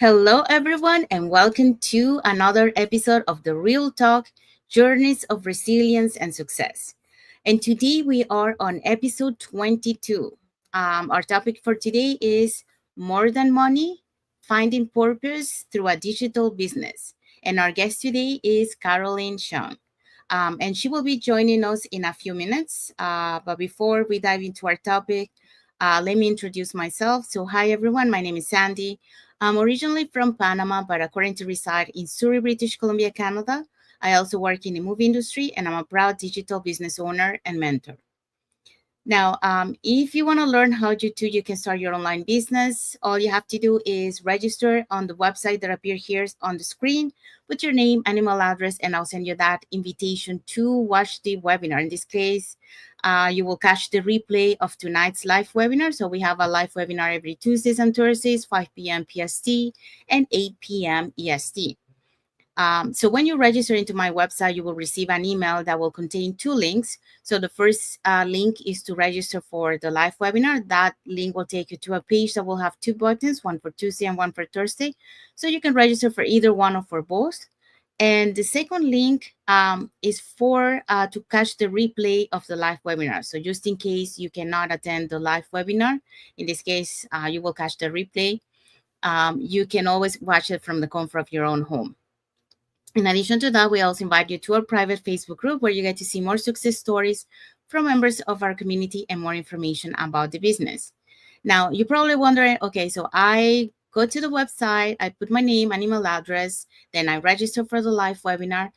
Hello, everyone, and welcome to another episode of the Real Talk Journeys of Resilience and Success. And today we are on episode 22. Our topic for today is More Than Money Finding Purpose Through a Digital Business. And our guest today is Caroline Cheung. And she will be joining us in a few minutes. But before we dive into our topic, let me introduce myself. So, hi everyone, my name is Sandy. I'm originally from Panama, but I currently reside in Surrey, British Columbia, Canada. I also work in the movie industry, and I'm a proud digital business owner and mentor. Now, if you want to learn how you can start your online business, all you have to do is register on the website that appears here on the screen, put your name and email address, and I'll send you that invitation to watch the webinar. In this case, you will catch the replay of tonight's live webinar. So we have a live webinar every Tuesdays and Thursdays, 5 p.m. PST and 8 p.m. EST. So when you register into my website, you will receive an email that will contain two links. So the first link is to register for the live webinar. That link will take you to a page that will have two buttons, one for Tuesday and one for Thursday. So you can register for either one or for both. And the second link is for to catch the replay of the live webinar. So just in case you cannot attend the live webinar, in this case, you will catch the replay. You can always watch it from the comfort of your own home. In addition to that, we also invite you to our private Facebook group where you get to see more success stories from members of our community and more information about the business. Now, you're probably wondering, okay, so I go to the website, I put my name and email address, then I register for the live webinar.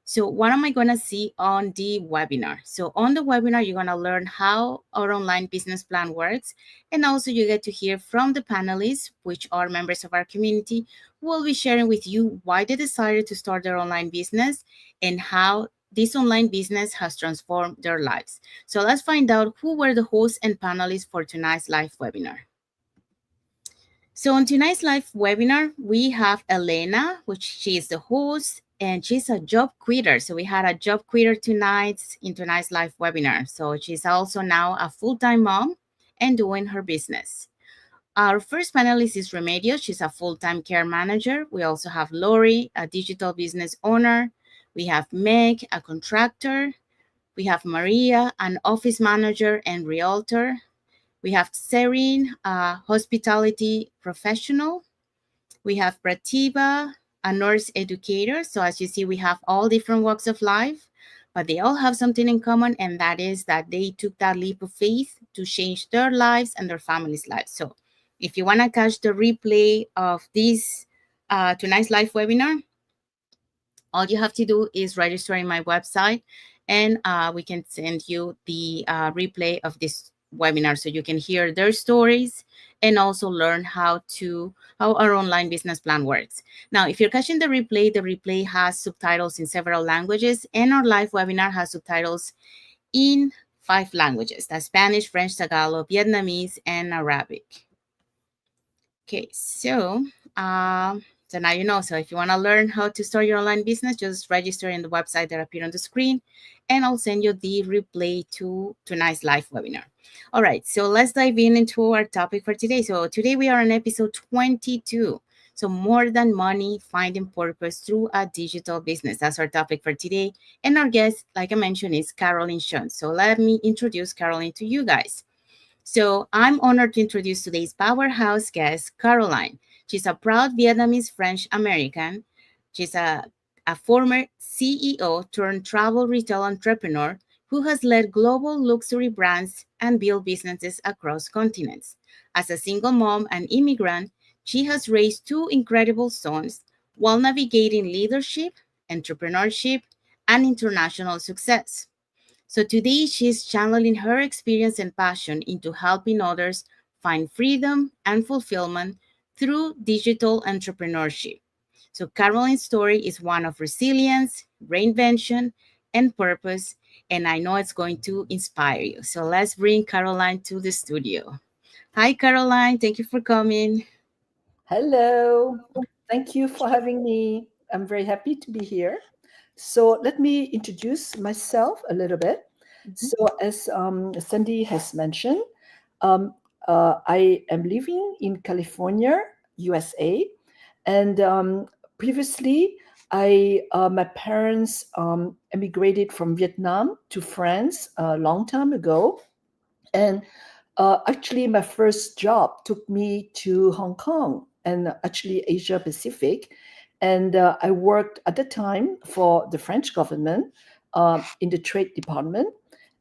So what am I going to see on the webinar? So on the webinar, you're going to learn how our online business plan works. And also you get to hear from the panelists, which are members of our community, who will be sharing with you why they decided to start their online business and how this online business has transformed their lives. So let's find out who were the hosts and panelists for tonight's live webinar. So on tonight's live webinar, we have Elena, which she is the host, and she's a job quitter. So we had a job quitter in tonight's live webinar. So she's also now a full-time mom and doing her business. Our first panelist is Remedios. She's a full-time care manager. We also have Lori, a digital business owner. We have Meg, a contractor. We have Maria, an office manager and realtor. We have Serene, a hospitality professional. We have Pratibha, a nurse educator. So as you see, we have all different walks of life, but they all have something in common, and that is that they took that leap of faith to change their lives and their families' lives. So if you want to catch the replay of this tonight's live webinar, all you have to do is register in my website, and we can send you the replay of this webinar so you can hear their stories and also learn how our online business plan works. Now, if you're catching the replay has subtitles in several languages, and our live webinar has subtitles in 5 languages. That's Spanish, French, Tagalog, Vietnamese, and Arabic. Okay, so now you know. So if you want to learn how to start your online business, just register in the website that appears on the screen, and I'll send you the replay to tonight's live webinar. All right, so let's dive into our topic for today. So today we are on episode 22. So more than money, finding purpose through a digital business. That's our topic for today. And our guest, like I mentioned, is Caroline Cheung. So let me introduce Caroline to you guys. So I'm honored to introduce today's powerhouse guest, Caroline. She's a proud Vietnamese-French-American. She's a former CEO turned travel retail entrepreneur who has led global luxury brands and built businesses across continents. As a single mom and immigrant, she has raised 2 incredible sons while navigating leadership, entrepreneurship, and international success. So today she's channeling her experience and passion into helping others find freedom and fulfillment through digital entrepreneurship. So Caroline's story is one of resilience, reinvention, and purpose, and I know it's going to inspire you. So let's bring Caroline to the studio. Hi, Caroline. Thank you for coming. Hello. Thank you for having me. I'm very happy to be here. So let me introduce myself a little bit. So as Sandy has mentioned, I am living in California, USA, And previously, my parents emigrated from Vietnam to France a long time ago. And actually, my first job took me to Hong Kong and actually Asia Pacific. And I worked at the time for the French government in the trade department.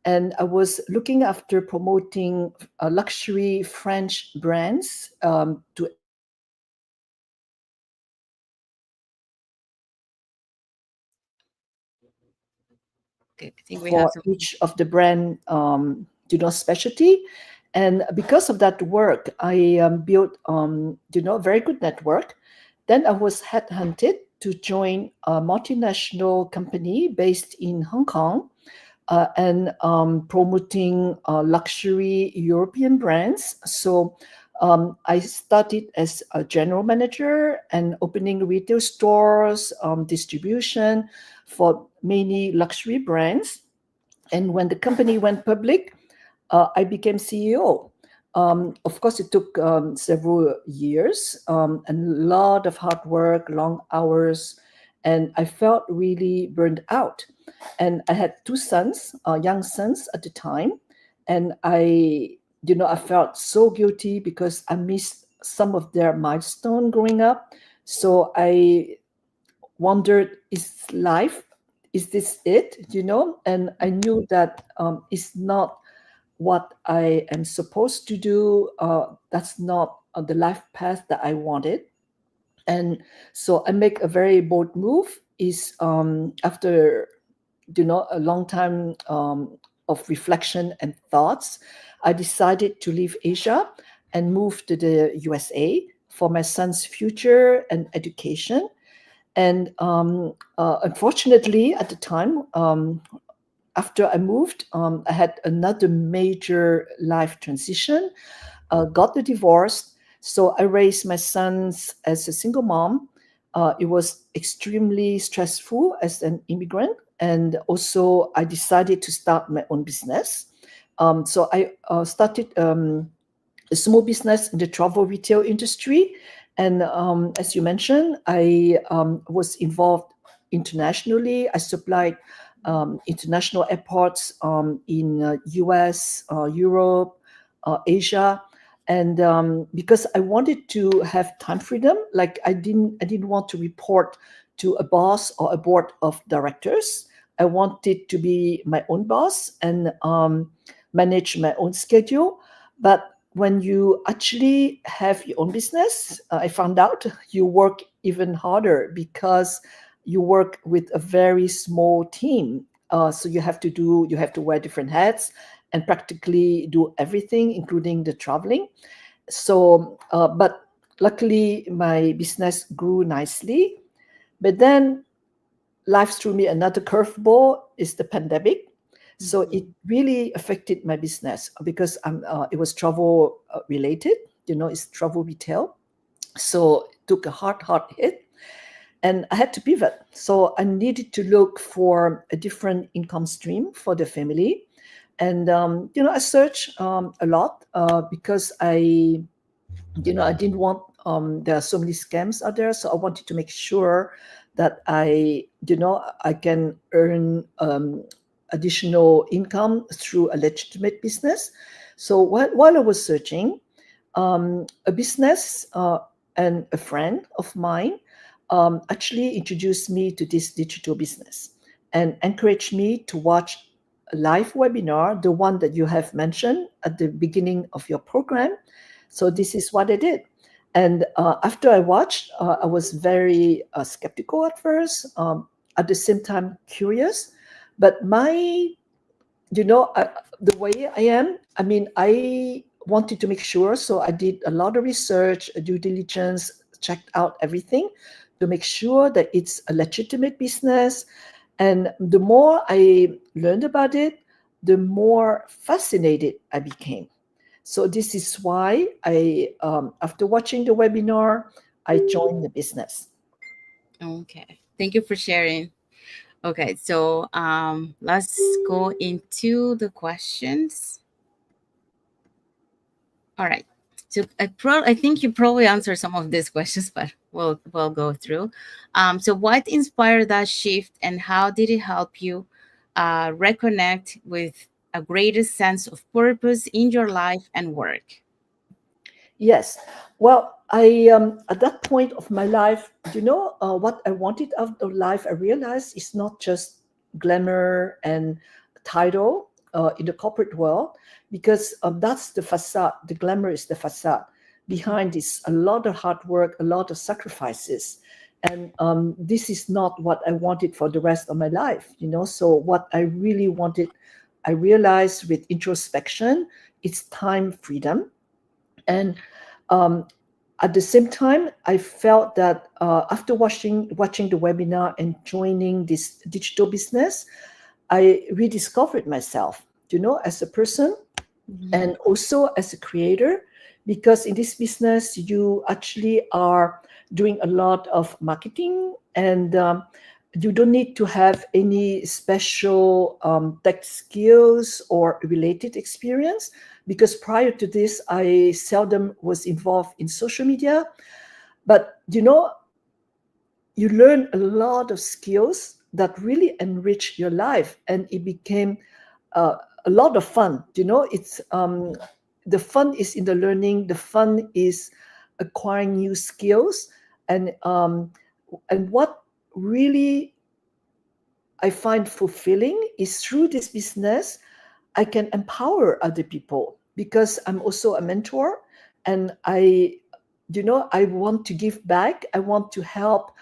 And I was looking after promoting luxury French brands to Asia Pacific. And Okay, I think we have for some. each of the brand specialty. And because of that work, I built a very good network. Then I was headhunted to join a multinational company based in Hong Kong, and promoting luxury European brands. So I started as a general manager and opening retail stores, distribution for many luxury brands. And when the company went public, I became CEO. Of course, it took several years and a lot of hard work, long hours, and I felt really burned out. And I had two sons, young sons at the time, and I felt so guilty because I missed some of their milestone growing up. So I wondered, is this it? And I knew that it's not what I am supposed to do. That's not the life path that I wanted. And so I make a very bold move. Is after a long time of reflection and thoughts, I decided to leave Asia and move to the USA for my son's future and education. And unfortunately, at the time, after I moved, I had another major life transition, got the divorce. So I raised my sons as a single mom. It was extremely stressful as an immigrant. And also, I decided to start my own business. So I started a small business in the travel retail industry. And as you mentioned, I was involved internationally. I supplied international airports in US, Europe, Asia. And because I wanted to have time freedom, like I didn't want to report to a boss or a board of directors. I wanted to be my own boss and manage my own schedule. But when you actually have your own business, I found out you work even harder because you work with a very small team. So you have to wear different hats and practically do everything, including the traveling. So, but luckily my business grew nicely. But then life threw me another curveball is the pandemic. So it Mhm. really affected my business because it was travel related, it's travel retail. So it took a hard hit and I had to pivot. So I needed to look for a different income stream for the family. And, I searched a lot because I didn't want, there are so many scams out there. So I wanted to make sure that I can earn additional income through a legitimate business. So while I was searching, a business and a friend of mine actually introduced me to this digital business and encouraged me to watch a live webinar, the one that you have mentioned at the beginning of your program. So this is what I did. And after I watched, I was very skeptical at first, at the same time curious. But the way I am, I mean, I wanted to make sure. So I did a lot of research, due diligence, checked out everything to make sure that it's a legitimate business. And the more I learned about it, the more fascinated I became. So this is why after watching the webinar, I joined the business. Okay. Thank you for sharing. Okay, so let's go into the questions. All right. So I think you probably answered some of these questions, but we'll go through. So what inspired that shift, and how did it help you reconnect with a greater sense of purpose in your life and work? Yes. Well, I at that point of my life, what I wanted out of life, I realized is not just glamour and title in the corporate world, because that's the facade. The glamour is the facade. Behind is a lot of hard work, a lot of sacrifices, and this is not what I wanted for the rest of my life. So what I really wanted, I realized with introspection, it's time freedom. And um, at the same time, I felt that after watching the webinar and joining this digital business, I rediscovered myself, as a person Mhm. and also as a creator, because in this business you actually are doing a lot of marketing, and you don't need to have any special tech skills or related experience, because prior to this I seldom was involved in social media. But you learn a lot of skills that really enrich your life, and it became uh, a lot of fun. It's the fun is in the learning, the fun is acquiring new skills. And what really I find fulfilling is through this business I can empower other people, because I'm also a mentor, and I want to give back. I want to help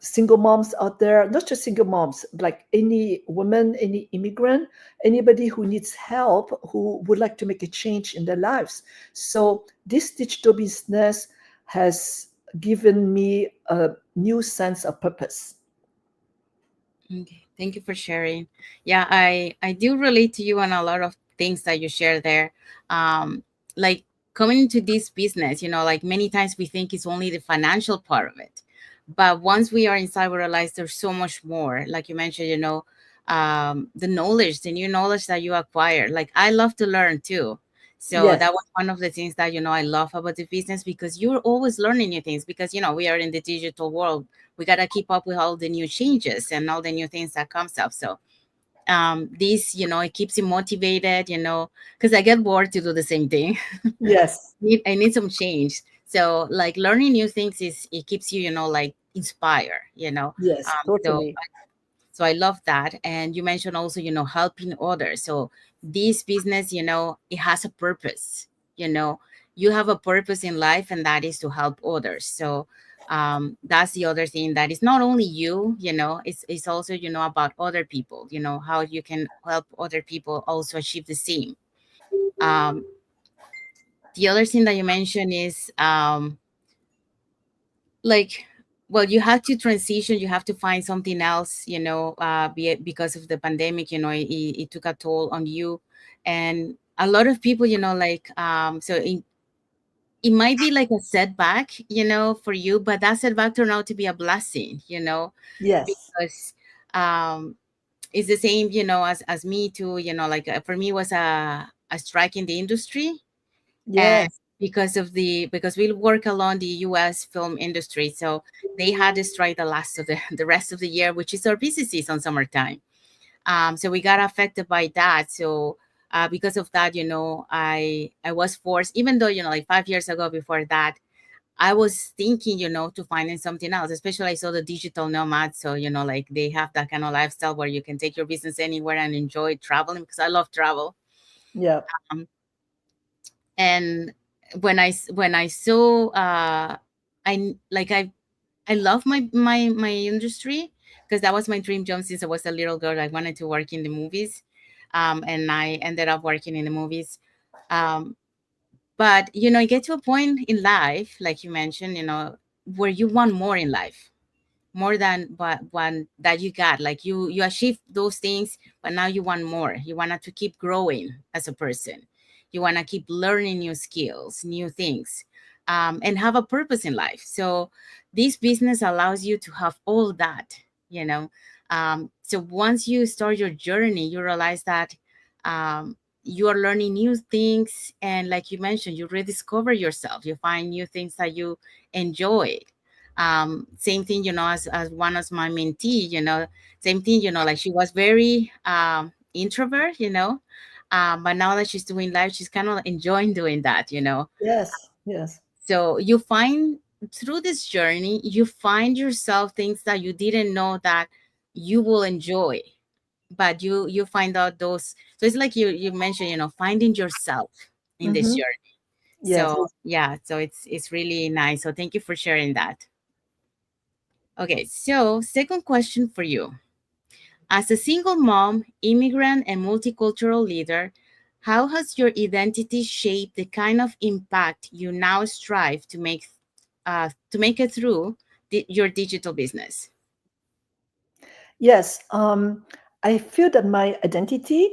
single moms out there, not just single moms, like any woman, any immigrant, anybody who needs help, who would like to make a change in their lives. So this digital business has given me a new sense of purpose. Okay, thank you for sharing. Yeah, I do relate to you on a lot of things that you share there. Like coming into this business, like many times we think it's only the financial part of it, but once we are inside, we realize there's so much more. Like you mentioned, the knowledge, the new knowledge that you acquire. Like I love to learn too. So Yes, that was one of the things that I love about the business, because you're always learning new things, because we are in the digital world. We got to keep up with all the new changes and all the new things that comes up. So this it keeps you motivated, because I get bored to do the same thing. yes, I need some change. So like learning new things, is it keeps you like inspire, yes, so totally. I love that. And you mentioned also, helping others. So this business, it has a purpose. You know, you have a purpose in life, and that is to help others. So that's the other thing, that is not only you, it's also, about other people, how you can help other people also achieve the same. Um, the other thing that you mentioned is like, well, you have to transition, you have to find something else, be it because of the pandemic, it took a toll on you. And a lot of people, like so it might be like a setback, for you, but that setback turned out to be a blessing, Yes, because um it's the same, as me too, like for me, it was a strike in the industry. And yes, because we work along the US film industry, so they had a strike the last of the rest of the year, which is our busy season, summertime. So we got affected by that. So because of that, I was forced, even though, like 5 years ago, before that, I was thinking, to finding something else. Especially I saw the digital nomads, so like they have that kind of lifestyle where you can take your business anywhere and enjoy traveling, because I love travel. yeah, Um, and when I saw I love my industry, because that was my dream job since I was a little girl. I wanted to work in the movies, and I ended up working in the movies. um but you get to a point in life, like you mentioned, where you want more in life, more than what one that you got. Like you achieve those things, but now you want more. You want to keep growing as a person. You want to keep learning new skills, new things, and have a purpose in life. So this business allows you to have all that, so once you start your journey, you realize that, you are learning new things, and like you mentioned, you rediscover yourself, you find new things that you enjoy. Same thing, as one of my mentee, same thing, like she was very introvert, but now that she's doing live, she's kind of enjoying doing that. Yes, yes. So you find, through this journey, you find yourself things that you didn't know that you will enjoy, but you find out those. So it's like you mentioned, finding yourself in this Mm-hmm. journey. Yes. So yeah, so it's really nice. So thank you for sharing that. Okay, so second question for you. As a single mom, immigrant, and multicultural leader, how has your identity shaped the kind of impact you now strive to make it through your digital business? Yes, I feel that my identity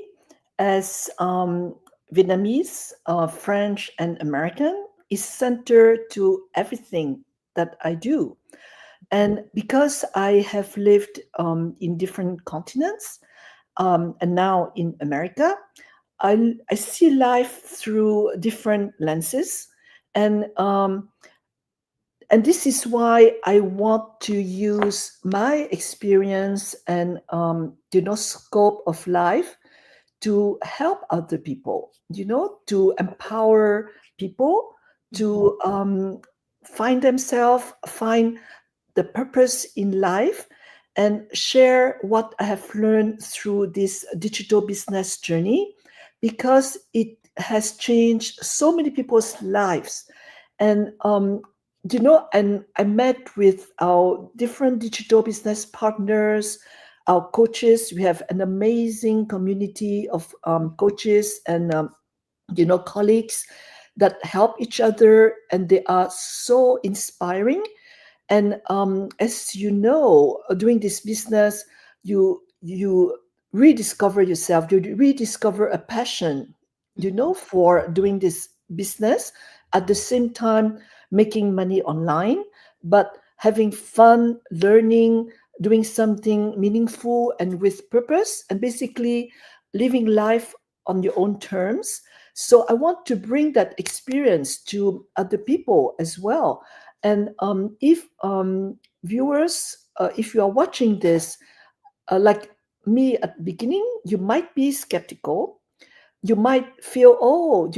as Vietnamese, French, and American is centered to everything that I do. And because I have lived in different continents and now in America, I see life through different lenses. And and this is why I want to use my experience and scope of life to help other people, to empower people to find themselves, find the purpose in life, and share what I have learned through this digital business journey, because it has changed so many people's lives. And and I met with our different digital business partners, our coaches. We have an amazing community of coaches and colleagues that help each other, and they are so inspiring. And as you know, doing this business, you rediscover yourself. You rediscover a passion, for doing this business. At the same time, making money online, but having fun, learning, doing something meaningful and with purpose, and basically living life on your own terms. So I want to bring that experience to other people as well. And if viewers, if you are watching this, like me at the beginning, you might be skeptical. You might feel, oh,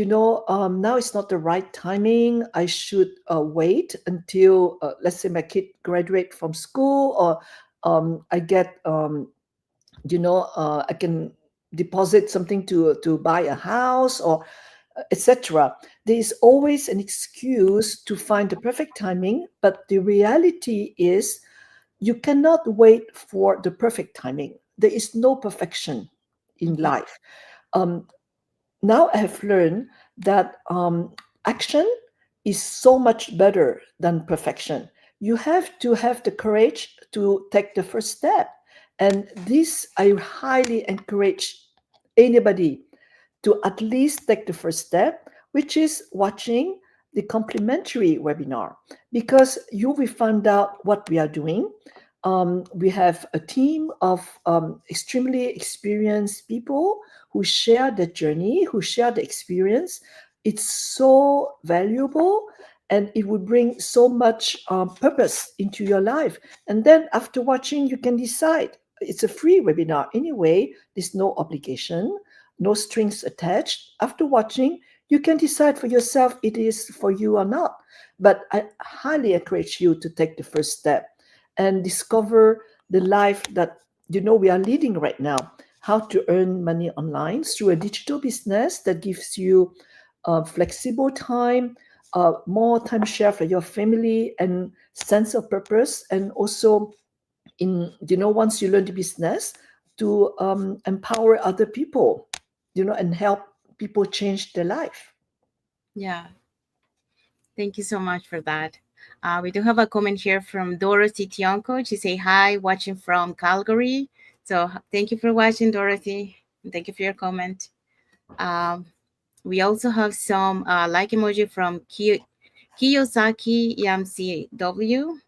now it's not the right timing. I should wait until, let's say, my kid graduate from school, or I get, I can deposit something to buy a house, or etc. There is always an excuse to find the perfect timing, but the reality is you cannot wait for the perfect timing. There is no perfection in Mhm. life. Um, Now I have learned that action is so much better than perfection. You have to have the courage to take the first step. And this I highly encourage anybody to at least take the first step, which is watching the complimentary webinar, because you will find out what we are doing. We have a team of extremely experienced people who share the journey, who share the experience. It's so valuable, and it will bring so much purpose into your life. And then after watching, you can decide. It's a free webinar anyway, there's no obligation, no strings attached. After watching, you can decide for yourself it is for you or not. But I highly encourage you to take the first step and discover the life that we are leading right now. How to earn money online through a digital business that gives you flexible time, more time share for your family, and sense of purpose, and also once you learn the business, to empower other people, and help people change their life. Yeah, thank you so much for that. We do have a comment here from Dorothy Tionko. She say hi, watching from Calgary. So thank you for watching, Dorothy. And thank you for your comment. Um, we also have some like emoji from Kiyosaki EMCW,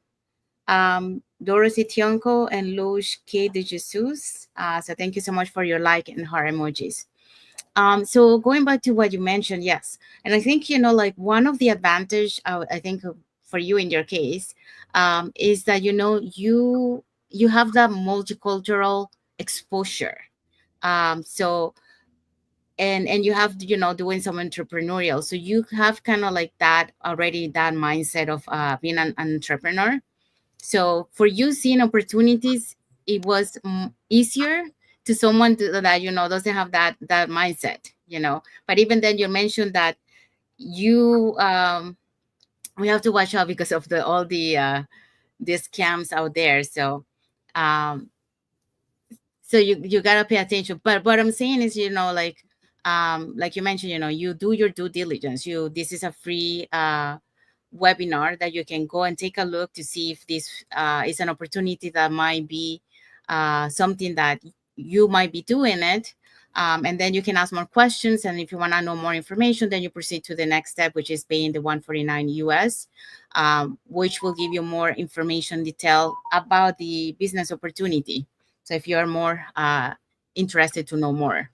Dorothy Tionko, and Lush K. de Jesus. So thank you so much for your like and heart emojis. So going back to what you mentioned, yes, and I think like one of the advantage, I think for you in your case, is that you have that multicultural exposure. So and you have doing some entrepreneurial, so you have kind of like that already, that mindset of being an entrepreneur. So for you seeing opportunities, it was easier to someone that doesn't have that mindset. But even then, you mentioned that you we have to watch out because of the scams out there. So um you gotta pay attention. But what I'm saying is, like you mentioned, you do your due diligence. This is a free webinar that you can go and take a look to see if this is an opportunity that might be something that you might be doing it. And then you can ask more questions. And if you want to know more information, then you proceed to the next step, which is paying the 149 US, which will give you more information detail about the business opportunity. So if you are more interested to know more.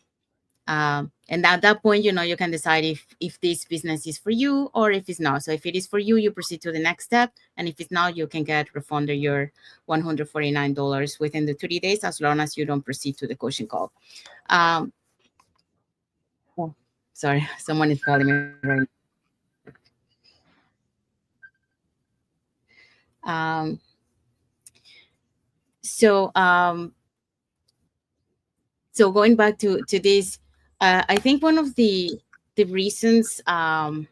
And at that point, you can decide if this business is for you or if it's not. So if it is for you, you proceed to the next step. And if it's not, you can get refunded your $149 within the 30 days, as long as you don't proceed to the coaching call. Um, oh, sorry, someone is calling me right now. Um, so um, so going back to this, I think one of the reasons that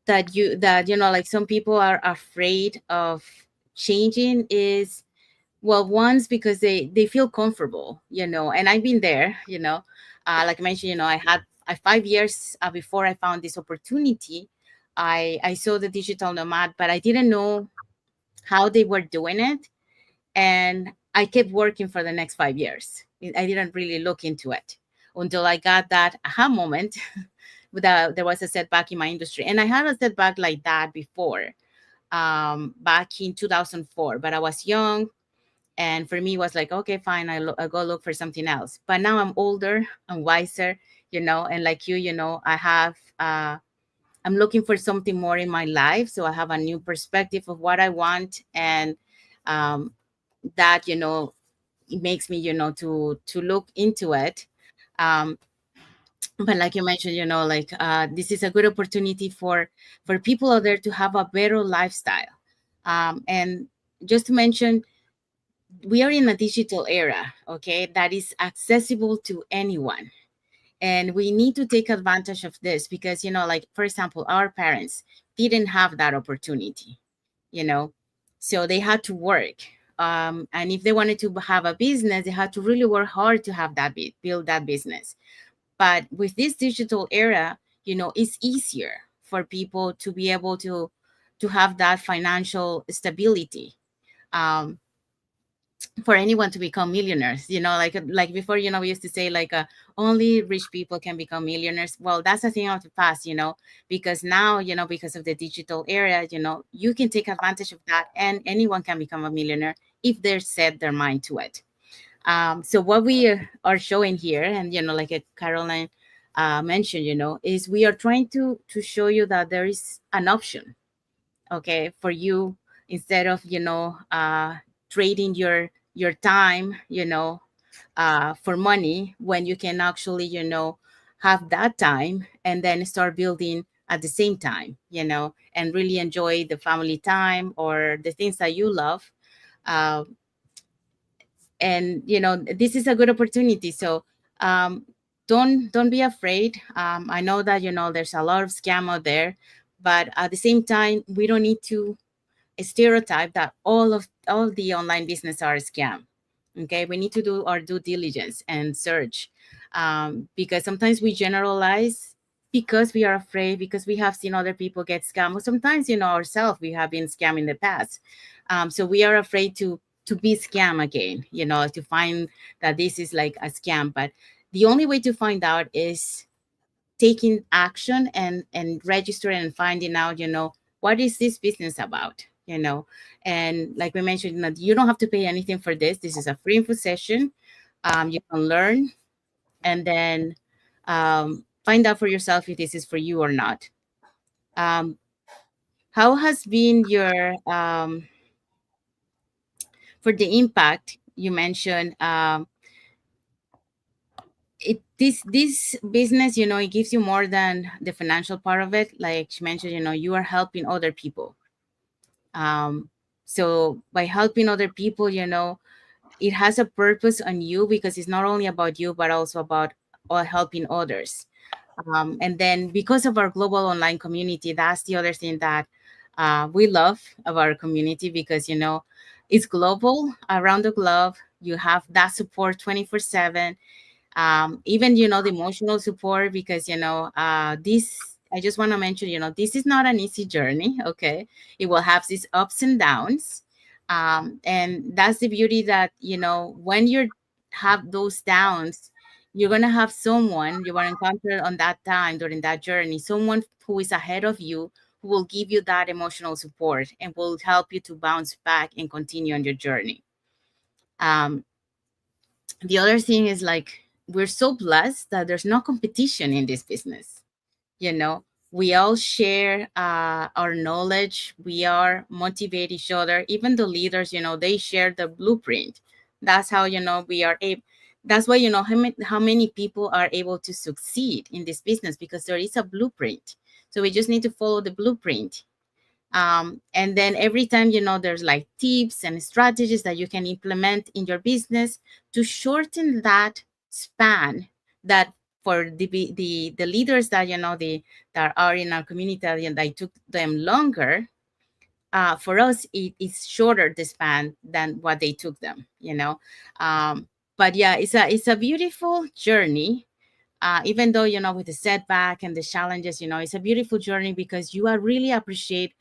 like some people are afraid of changing is, well, once because they feel comfortable, and I've been there. Like I mentioned, I had 5 years before I found this opportunity. I saw the digital nomad, but I didn't know how they were doing it, and I kept working for the next 5 years. I didn't really look into it until I got that aha moment. Without there was a setback in my industry, and I had a setback like that before, back in 2004, but I was young. And for me, it was like, okay, fine, I go look for something else. But now I'm older and wiser, and like I have I'm looking for something more in my life, so I have a new perspective of what I want. And um, that it makes me to look into it. um, but like you mentioned, like this is a good opportunity for people out there to have a better lifestyle. And just to mention, we are in a digital era, okay, that is accessible to anyone. And we need to take advantage of this because, like, for example, our parents didn't have that opportunity, you know, so they had to work. And if they wanted to have a business, they had to really work hard to have that build that business. But with this digital era, it's easier for people to be able to have that financial stability. Um, for anyone to become millionaires, like before, we used to say like only rich people can become millionaires. Well, that's a thing of the past, because now, because of the digital era, you can take advantage of that, and anyone can become a millionaire if they set their mind to it. So what we are showing here, and like Caroline mentioned, is we are trying to show you that there is an option, okay, for you, instead of trading your time, for money, when you can actually have that time and then start building at the same time, and really enjoy the family time or the things that you love. uh, and this is a good opportunity. So um, don't be afraid. I know that there's a lot of scam out there, but at the same time, we don't need to stereotype that all the online business are a scam. Okay, we need to do our due diligence and search, because sometimes we generalize because we are afraid, because we have seen other people get scammed, or sometimes ourselves we have been scammed in the past. So we are afraid to be scammed again, to find that this is like a scam. But the only way to find out is taking action and registering and finding out, what is this business about, and like we mentioned, you don't have to pay anything for this. This is a free info session. You can learn, and then find out for yourself if this is for you or not. Um, how has been your for the impact you mentioned? This business, it gives you more than the financial part of it. Like she mentioned, you are helping other people. Um, so by helping other people, it has a purpose on you because it's not only about you but also about helping others. And then because of our global online community, that's the other thing that we love of our community, because it's global around the globe. You have that support 24/7. Even the emotional support, because this, I just want to mention, this is not an easy journey. Okay, it will have these ups and downs. And that's the beauty, that when you have those downs, you're going to have someone you will encounter on that time during that journey, someone who is ahead of you, who will give you that emotional support and will help you to bounce back and continue on your journey. um, the other thing is, like, we're so blessed that there's no competition in this business. you know we all share our knowledge. We are motivate each other. Even the leaders, they share the blueprint. That's how we are able. That's why how many people are able to succeed in this business, because there is a blueprint. So we just need to follow the blueprint. And then every time, there's like tips and strategies that you can implement in your business to shorten that span, that for the leaders that that are in our community, that took them longer. For us, it's shorter the span than what they took them. But yeah, it's a beautiful journey. Even though, with the setback and the challenges, it's a beautiful journey, because you are really appreciate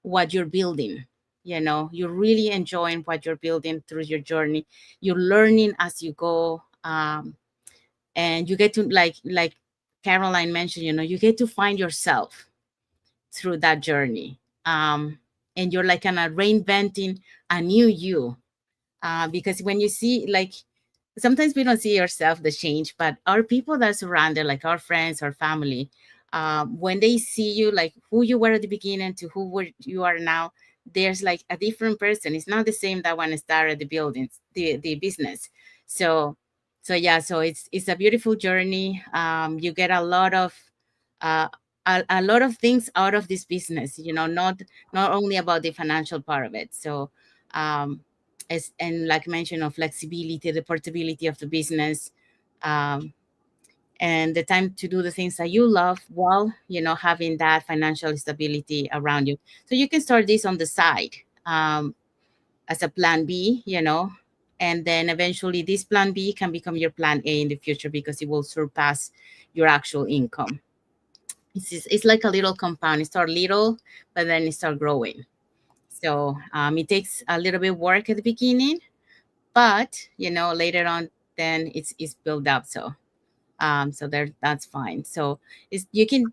what you're building. You're really enjoying what you're building through your journey. You're learning as you go. And you get to, like Caroline mentioned, you get to find yourself through that journey. And you're like kind of reinventing a new you. Because when you see, like, sometimes we don't see yourself the change, but our people that surround it, like our friends, our family, when they see you, like who you were at the beginning to you are now, there's like a different person. It's not the same that when I started the buildings, the business. So yeah, so it's a beautiful journey. You get a lot of uh, a lot of things out of this business. Not only about the financial part of it. So and like mentioned, of flexibility, the portability of the business, um, and the time to do the things that you love, while having that financial stability around you. So you can start this on the side, as a plan B, and then eventually this plan B can become your plan A in the future, because it will surpass your actual income. It's like a little compound. It start little, but then it start growing. So it takes a little bit work at the beginning, but later on, then it's built up. So there, that's fine. So you can,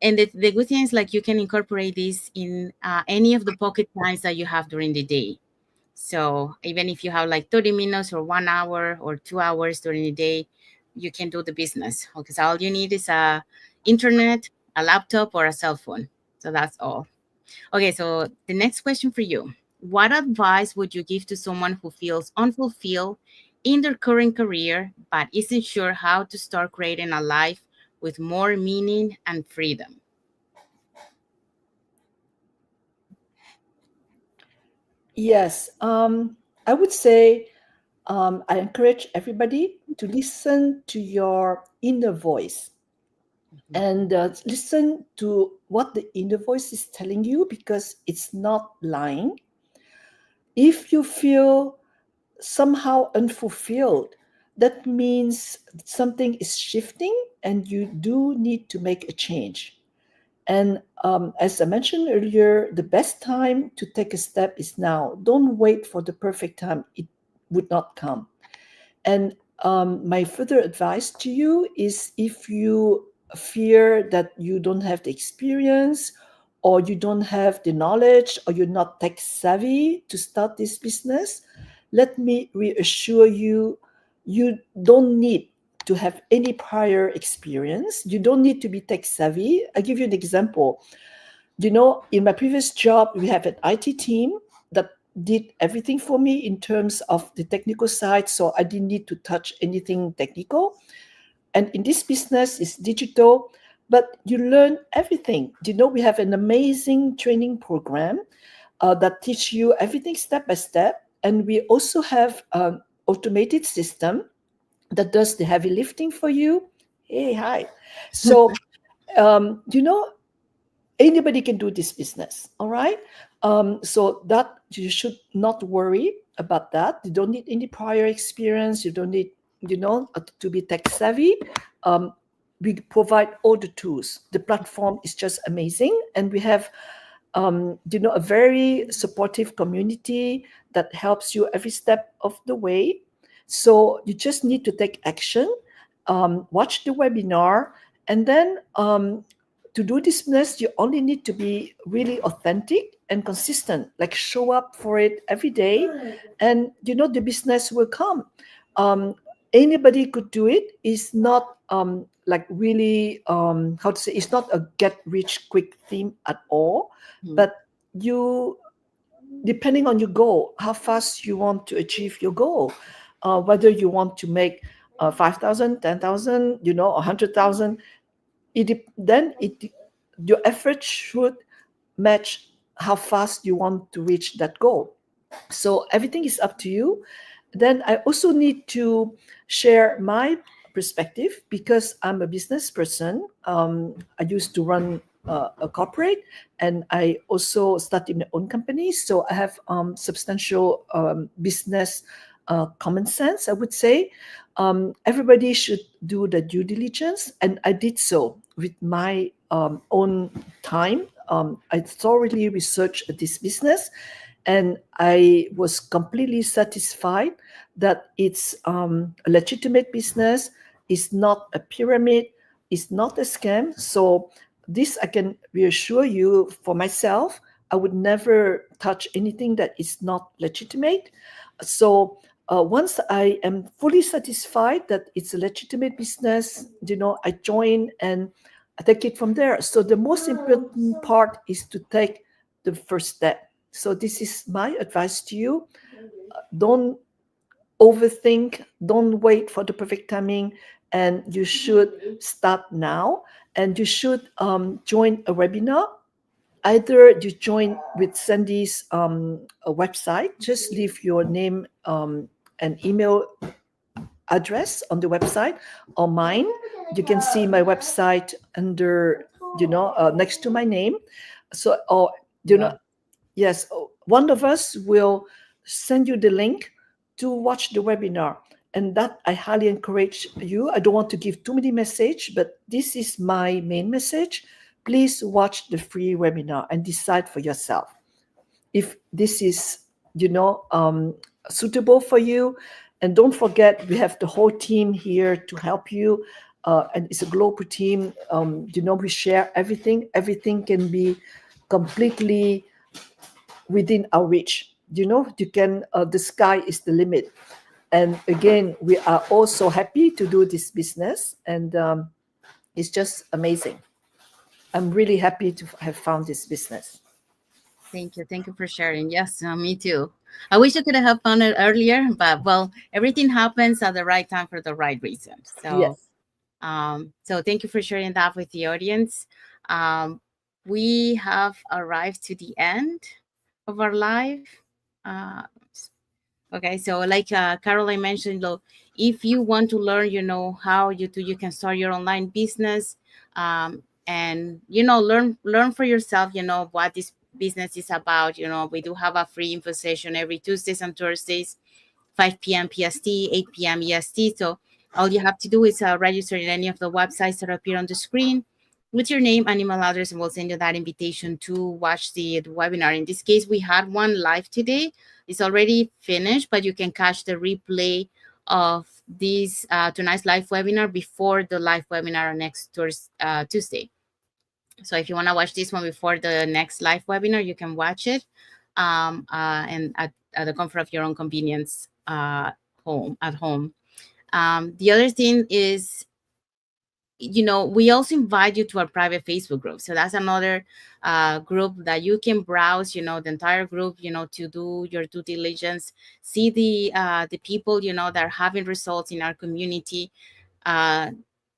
and the good thing is, like, you can incorporate this in any of the pocket times that you have during the day. So even if you have like 30 minutes or 1 hour or 2 hours during the day, you can do the business, because all you need is a internet, a laptop, or a cell phone. So that's all. Okay, so the next question for you. What advice would you give to someone who feels unfulfilled in their current career but isn't sure how to start creating a life with more meaning and freedom? Yes, I would say I encourage everybody to listen to your inner voice Mhm. and listen to what the inner voice is telling you, because it's not lying. If you feel somehow unfulfilled, that means something is shifting and you do need to make a change. And as I mentioned earlier, the best time to take a step is now. Don't wait for the perfect time, it would not come. And my further advice to you is, if you fear that you don't have the experience, or you don't have the knowledge, or you're not tech savvy to start this business, let me reassure you, you don't need to have any prior experience. You don't need to be tech savvy. I give you an example. In my previous job, we have an IT team that did everything for me in terms of the technical side, so I didn't need to touch anything technical. And in this business, it's digital, but you learn everything. We have an amazing training program that teach you everything step by step, and we also have an automated system that does the heavy lifting for you. Hey, hi. So, um, you know, anybody can do this business. All right. So that you should not worry about that. You don't need any prior experience. You don't need, to be tech savvy. Um, we provide all the tools. The platform is just amazing, and we have a very supportive community that helps you every step of the way. So you just need to take action, watch the webinar, and then to do this business, you only need to be really authentic and consistent, like show up for it every day, and the business will come. Um, Anybody could do it. It's not like really how to say, it's not a get rich quick theme at all, but you, depending on your goal, how fast you want to achieve your goal, whether you want to make 5,000, 10,000, 100,000, then your effort should match how fast you want to reach that goal. So everything is up to you. Then I also need to share my perspective because I'm a business person. I used to run a corporate, and I also started my own company. So I have substantial business common sense, I would say. Everybody should do the due diligence, and I did so with my own time. I thoroughly researched this business, and I was completely satisfied that it's a legitimate business. It's not a pyramid. It's not a scam. So this I can reassure you for myself. I would never touch anything that is not legitimate. So once I am fully satisfied that it's a legitimate business, I join and I take it from there. So the most important part is to take the first step. So this is my advice to you. Don't overthink, don't wait for the perfect timing, and you should start now. And you should join a webinar. Either you join with Sandy's a website, just leave your name and email address on the website, or mine. You can see my website under, next to my name. So, or, yes, one of us will send you the link to watch the webinar. And that I highly encourage you. I don't want to give too many messages, but this is my main message. Please watch the free webinar and decide for yourself if this is, suitable for you. And don't forget, we have the whole team here to help you. And it's a global team. We share everything. Everything can be completely within our reach. You can, the sky is the limit. And again, we are all so happy to do this business. And it's just amazing. I'm really happy to have found this business. Thank you. Thank you for sharing. Yes, me too. I wish I could have found it earlier, but well, everything happens at the right time for the right reason. Yes. So thank you for sharing that with the audience. We have arrived to the end of our live. Uh, okay, so like Caroline mentioned, if you want to learn, how you can start your online business, and learn for yourself, what this business is about. We do have a free info session every Tuesdays and Thursdays, 5 p.m. PST, 8 p.m. EST. So all you have to do is register in any of the websites that appear on the screen with your name and email address, and we'll send you that invitation to watch the webinar. In this case, we had one live today. It's already finished, but you can catch the replay of this tonight's live webinar before the live webinar next Tuesday. So if you want to watch this one before the next live webinar, you can watch it and at the comfort of your own convenience at home. The other thing is, we also invite you to our private Facebook group. So that's another group that you can browse, the entire group, to do your due diligence, see the people, that are having results in our community, uh,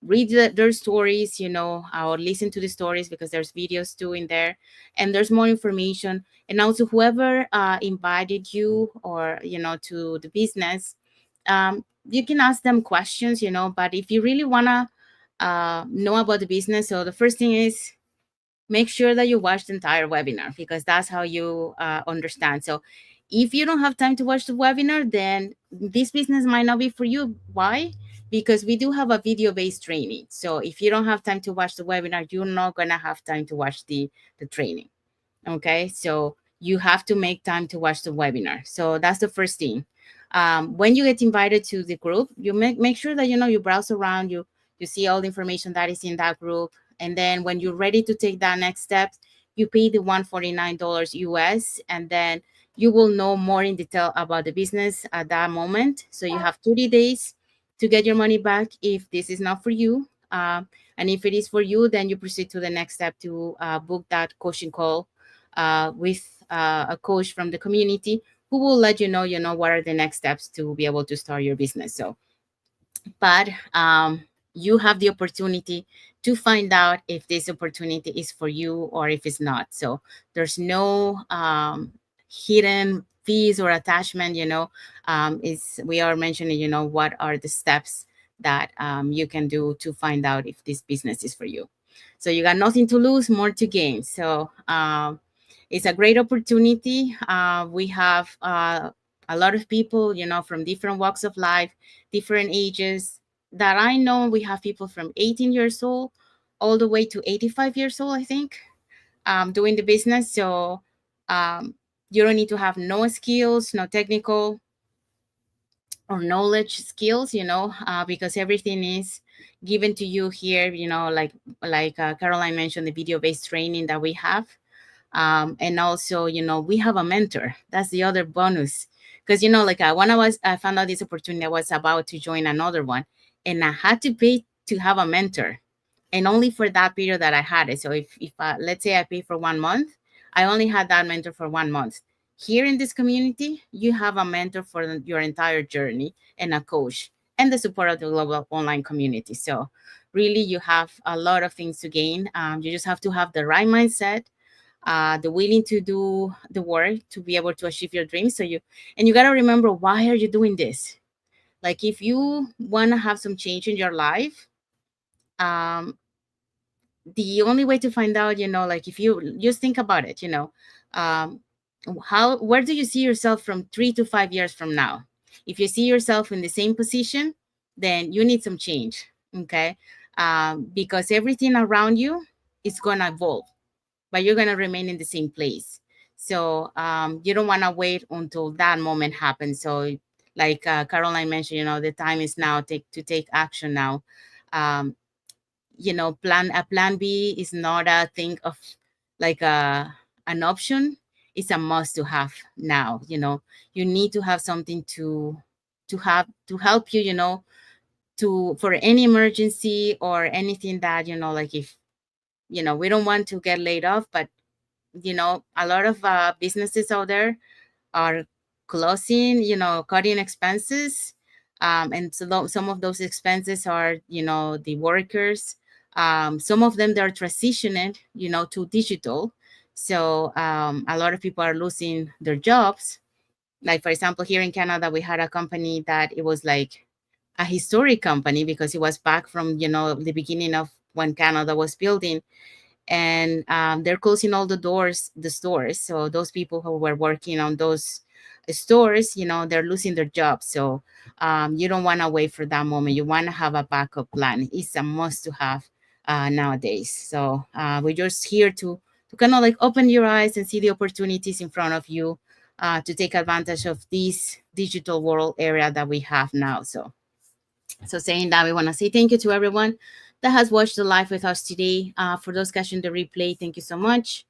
read their stories, or listen to the stories, because there's videos too in there, and there's more information. And also, whoever invited you, or, to the business, you can ask them questions, but if you really want to know about the business, so the first thing is, make sure that you watch the entire webinar, because that's how you understand. So if you don't have time to watch the webinar, then this business might not be for you. Why? Because we do have a video based training. So if you don't have time to watch the webinar, you're not going to have time to watch the training. Okay, so you have to make time to watch the webinar. So that's the first thing. When you get invited to the group, you make sure that you browse around, you see all the information that is in that group, and then when you're ready to take that next step, you pay the $149 US, and then you will know more in detail about the business at that moment. So you have 30 days to get your money back if this is not for you. And if it is for you, then you proceed to the next step to book that coaching call with a coach from the community, who will let you know what are the next steps to be able to start your business. So, but you have the opportunity to find out if this opportunity is for you or if it's not. So there's no hidden fees or attachment. Is we are mentioning, what are the steps that you can do to find out if this business is for you. So you got nothing to lose, more to gain. So it's a great opportunity. We have a lot of people, from different walks of life, different ages that I know. We have people from 18 years old all the way to 85 years old, I think, doing the business. So um, you don't need to have no skills, no technical or knowledge skills, because everything is given to you here, like Caroline mentioned, the video based training that we have. And also, we have a mentor. That's the other bonus. Because, like when I found out this opportunity, I was about to join another one, and I had to pay to have a mentor, and only for that period that I had it. So if let's say I pay for 1 month, I only had that mentor for 1 month. Here in this community, you have a mentor for your entire journey, and a coach, and the support of the global online community. So really, you have a lot of things to gain. You just have to have the right mindset, the willing to do the work to be able to achieve your dreams. You got to remember, why are you doing this? Like, if you want to have some change in your life, um, the only way to find out, like, if you just think about it, um, where do you see yourself from 3 to 5 years from now? If you see yourself in the same position, then you need some change. Okay. Because everything around you is going to evolve, but you're going to remain in the same place. So you don't want to wait until that moment happens. So, like Caroline mentioned, the time is now to take action now. Um, plan B is not a thing of, like, an option. It's a must to have now. You need to have something to help you, to for any emergency or anything that, like, if we don't want to get laid off, but a lot of businesses out there are closing, cutting expenses. And so some of those expenses are, the workers. Some of them, they're transitioning, to digital. So a lot of people are losing their jobs. Like, for example, here in Canada, we had a company that it was like a historic company, because it was back from, the beginning of when Canada was building, and they're closing all the stores. So those people who were working on those stores, they're losing their jobs. So you don't want to wait for that moment. You want to have a backup plan. It's a must to have nowadays. So we're just here to kind of like open your eyes and see the opportunities in front of you, to take advantage of this digital world area that we have now. So saying that, we want to say thank you to everyone that has watched the live with us today. For those catching the replay, thank you so much.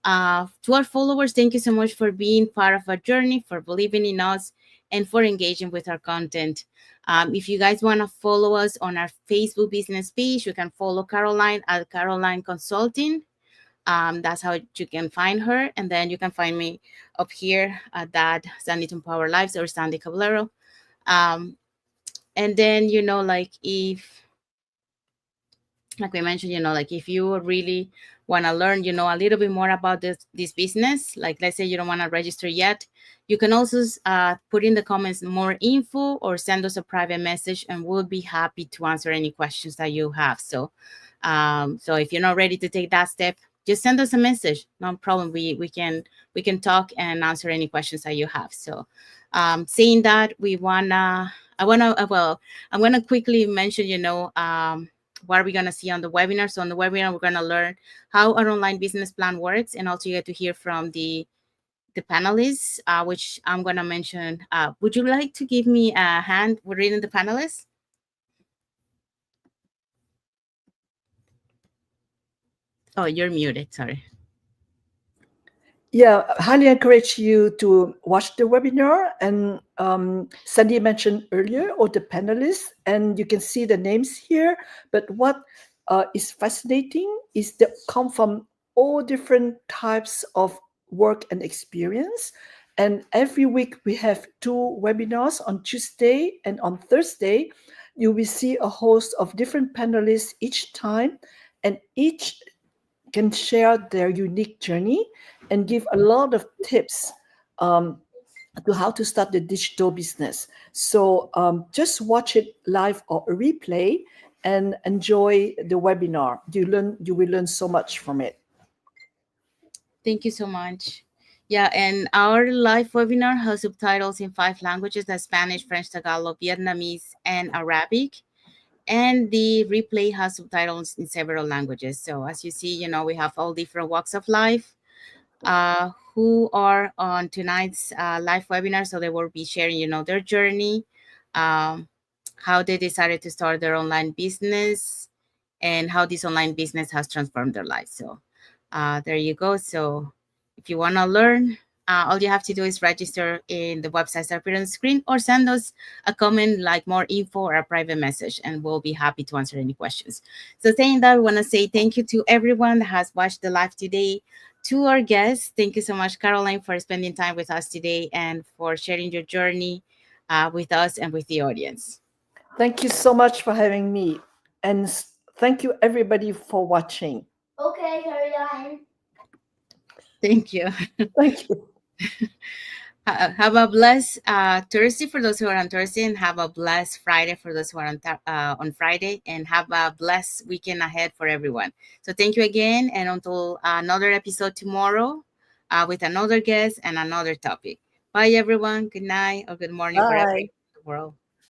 To our followers, thank you so much for being part of our journey, for believing in us, and for engaging with our content. If you guys want to follow us on our Facebook business page, you can follow Caroline at Caroline Consulting. That's how you can find her. And then you can find me up here at that Sandy to Power Lives or Sandy Caballero. Um, and then, like if like we mentioned, like if you really want to learn, a little bit more about this business, like let's say you don't want to register yet, you can also put in the comments more info or send us a private message, and we'll be happy to answer any questions that you have. So if you're not ready to take that step, just send us a message. No problem. We can talk and answer any questions that you have. So, saying that, I'm gonna quickly mention, what are we going to see on the webinar. So on the webinar, we're going to learn how our online business plan works, and also you get to hear from the panelists, which I'm going to mention. Would you like to give me a hand with reading the panelists? Oh, you're muted. Sorry. Yeah, I highly encourage you to watch the webinar. And Sandy mentioned earlier, all the panelists, and you can see the names here. But what is fascinating is they come from all different types of work and experience. And every week we have 2 webinars on Tuesday and on Thursday. You will see a host of different panelists each time, and each can share their unique journey and give a lot of tips to how to start the digital business. So just watch it live or a replay and enjoy the webinar. You will learn so much from it. Thank you so much. Yeah, and our live webinar has subtitles in 5 languages: that's Spanish, French, Tagalog, Vietnamese, and Arabic. And the replay has subtitles in several languages. So as you see, we have all different walks of life who are on tonight's live webinar. So they will be sharing, their journey, um, how they decided to start their online business, and how this online business has transformed their lives. So there you go. So if you want to learn, all you have to do is register in the websites that appear on the screen, or send us a comment like more info or a private message, and we'll be happy to answer any questions. So saying that, we want to say thank you to everyone that has watched the live today. To our guests, thank you so much, Caroline, for spending time with us today and for sharing your journey with us and with the audience. Thank you so much for having me. And thank you, everybody, for watching. Okay, Caroline. Thank you. Thank you. Have a blessed Thursday for those who are on Thursday, and have a blessed Friday for those who are on Friday, and have a blessed weekend ahead for everyone. So thank you again, and until another episode tomorrow with another guest and another topic. Bye, everyone. Good night or good morning, wherever Bye. you're in the world.